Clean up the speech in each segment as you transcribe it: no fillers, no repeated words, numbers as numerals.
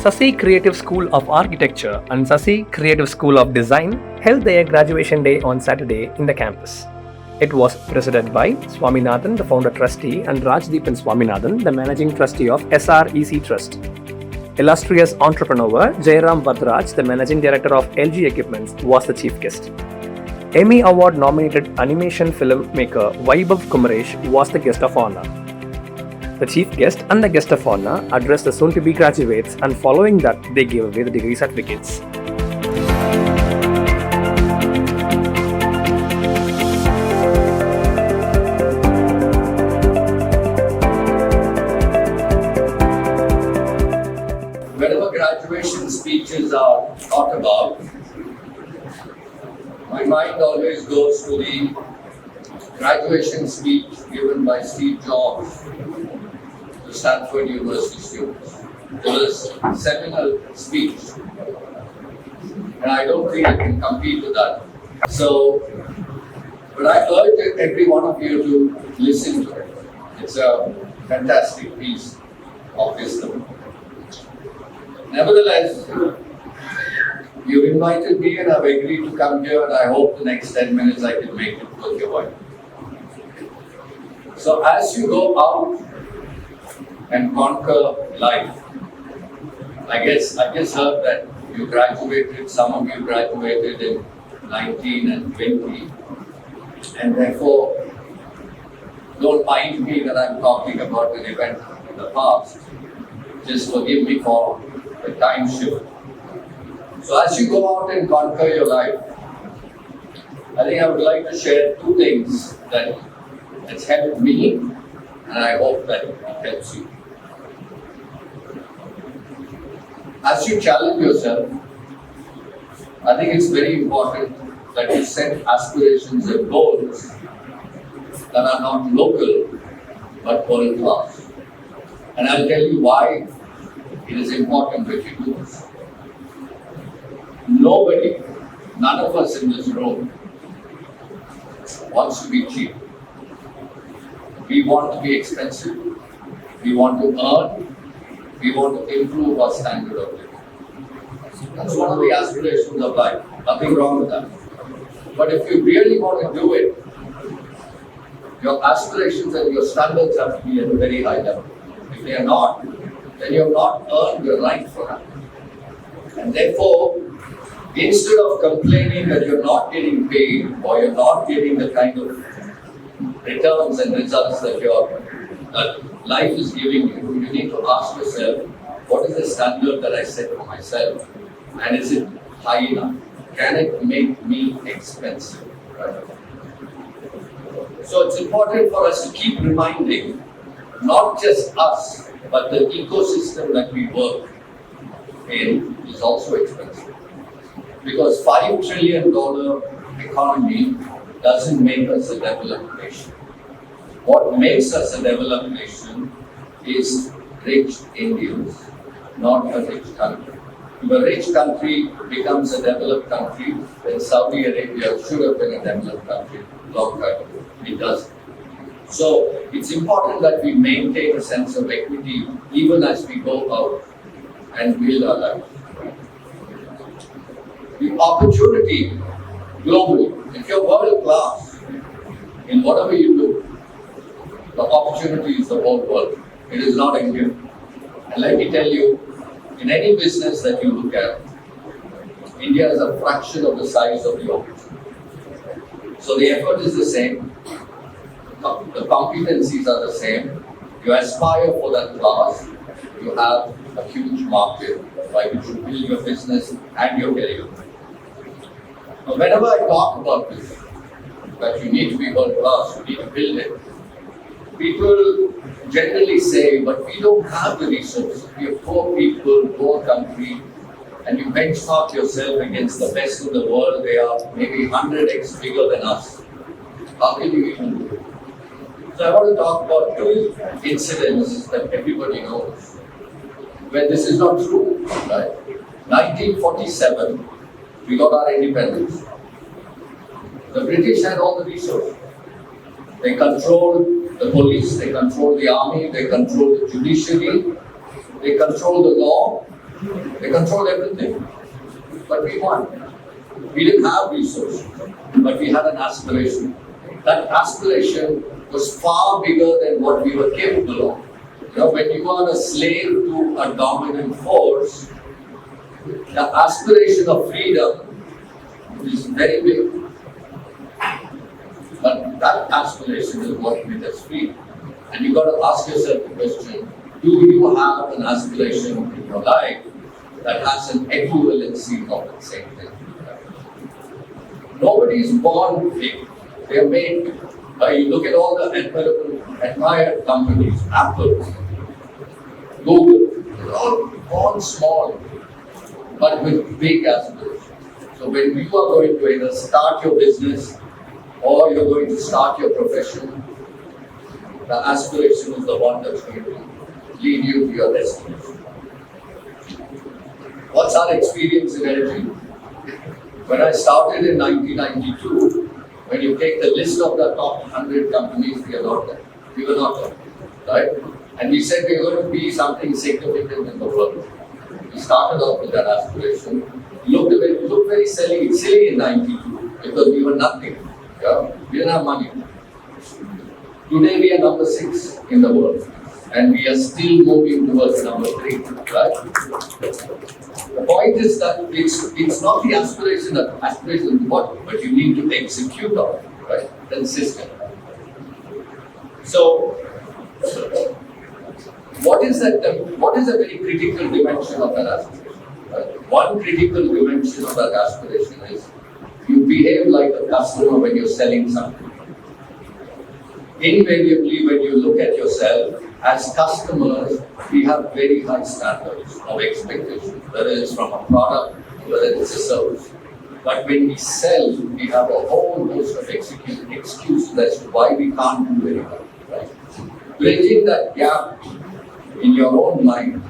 Sasi Creative School of Architecture and Sasi Creative School of Design held their graduation day on Saturday in the campus. It was presided by Swaminathan, the founder trustee, and Rajdeepan Swaminathan, the managing trustee of SREC Trust. Illustrious entrepreneur Jairam Varadaraj, the managing director of ELGi Equipments, was the chief guest. Emmy Award nominated animation filmmaker Vaibhav Kumaresh was the guest of honor. The chief guest and the guest of honor addressed the soon-to-be graduates, and following that, they gave away the degree certificates. Whenever graduation speeches are thought about, my mind always goes to the graduation speech given by Steve Jobs to Stanford University students. It was a seminal speech, and I don't think I can compete with that. But I urge every one of you to listen to it. It's a fantastic piece of wisdom. Nevertheless, you've invited me and I've agreed to come here, and I hope the next 10 minutes I can make it worth your while. So as you go out and conquer life, I just heard that you graduated, some of you graduated in 19 and 20, and therefore don't mind me that I'm talking about an event in the past. Just forgive me for the time shift. So as you go out and conquer your life, I think I would like to share two things that's helped me, and I hope that it helps you. As you challenge yourself, I think it's very important that you set aspirations and goals that are not local but world class. And I'll tell you why it is important that you do this. Nobody, none of us in this room wants to be cheap. We want to be expensive. We want to earn. We want to improve our standard of living. That's one of the aspirations of life. Nothing wrong with that. But if you really want to do it, your aspirations and your standards have to be at a very high level. If they are not, then you have not earned the right for that. And therefore, instead of complaining that you're not getting paid or you're not getting the kind of returns and results that life is giving you, you need to ask yourself, what is the standard that I set for myself? And is it high enough? Can it make me expensive? Right? So it's important for us to keep reminding, not just us, but the ecosystem that we work in is also expensive. Because $5 trillion economy doesn't make us a developed nation. What makes us a developed nation is rich Indians, not a rich country. If a rich country becomes a developed country, then Saudi Arabia should have been a developed country long time ago. It doesn't. So it's important that we maintain a sense of equity even as we go out and build our life. The opportunity globally, if you're world class in whatever you do, the opportunity is the whole world. It is not India. And let me tell you, in any business that you look at, India is a fraction of the size of the opportunity. So the effort is the same. The competencies are the same. You aspire for that class. You have a huge market by which you build your business and your career. Now, whenever I talk about this, that you need to be world class, you need to build it, people generally say, but we don't have the resources. We are poor people, poor country, and you benchmark yourself against the best in the world. They are maybe 100x bigger than us. How can you even do it? So I want to talk about two incidents that everybody knows, where this is not true. Right? 1947, we got our independence. The British had all the resources. They controlled the police, they controlled the army, they controlled the judiciary, they controlled the law, They control everything. But we won. We didn't have resources, but we had an aspiration. That aspiration was far bigger than what we were capable of. When you are a slave to a dominant force, the aspiration of freedom is very big. But that aspiration is what made us free. And you got to ask yourself the question, do you have an aspiration in your life that has an equivalency of the same thing? Nobody is born big. They are made big. You look at all the admired companies, Apple, Google, they're all born small, but with big aspirations. So when you are going to either start your business or you're going to start your profession, the aspiration is the one that's going to lead you to your destination. What's our experience in ELGi? When I started in 1992, when you take the list of the top 100 companies, we are not there. We were not there, right? And we said we were going to be something significant in the world. We started off with that aspiration. Looked very silly in 92 because we were nothing. Yeah? We didn't have money. Today we are number 6 in the world, and we are still moving towards number 3. Right? The point is that it's not the aspiration is what, but you need to execute on it, right? Consistent. So, what is a very critical dimension of that aspiration? Right? One critical dimension of that aspiration is you behave like a customer when you're selling something. Invariably, when you look at yourself, as customers, we have very high standards of expectation, whether it's from a product, whether it's a service. But when we sell, we have a whole host of excuses as to why we can't do very well. Right? Bridging that gap in your own mind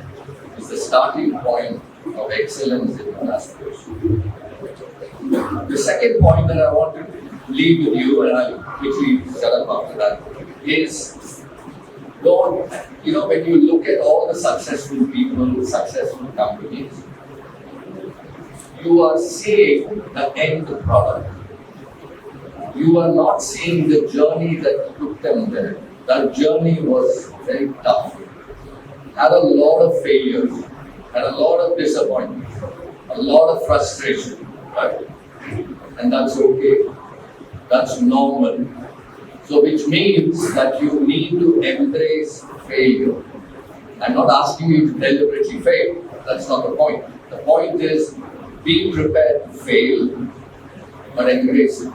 is the starting point of excellence in your aspiration. The second point that I want to leave with you, and I'll quickly shut up after that, is when you look at all the successful people, successful companies, you are seeing the end product. You are not seeing the journey that took them there. That journey was very tough. Had a lot of failures, had a lot of disappointment, a lot of frustration, right? And that's okay. That's normal. So which means that you need to embrace failure. I'm not asking you to deliberately fail. That's not the point. The point is be prepared to fail, but embrace it.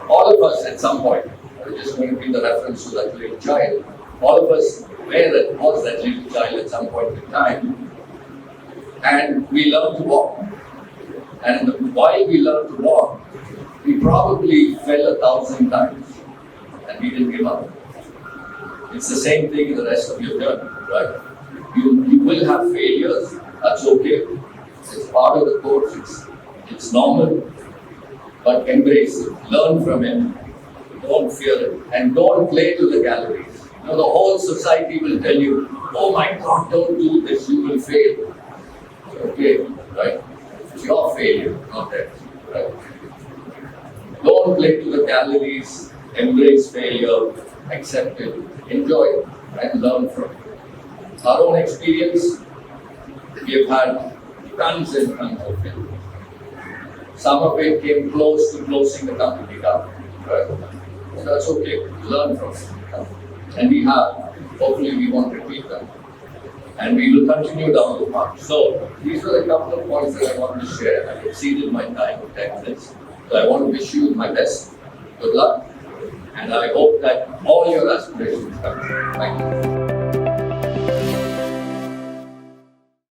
All of us at some point, I'm just going to be the reference to that little child. All of us was that little child at some point in time. And we learned to walk. And while we learned to walk, we probably fell 1,000 times and we didn't give up. It's the same thing in the rest of your journey, right? You will have failures, that's okay. It's part of the course, it's normal, but embrace it, learn from it, don't fear it, and don't play to the galleries. The whole society will tell you, oh my God, don't do this, you will fail. Okay, right? It's your failure, not theirs, right? Don't play to the galleries, embrace failure, accept it, enjoy it, and learn from it. Our own experience, we have had tons and tons of failure. Some of it came close to closing the company down, right? So that's okay, learn from it. And we have, hopefully we won't repeat them. And we will continue down the path. So these are a couple of points that I wanted to share. I exceeded my time of 10 minutes. So I want to wish you my best. Good luck. And I hope that all your aspirations come true. Thank you.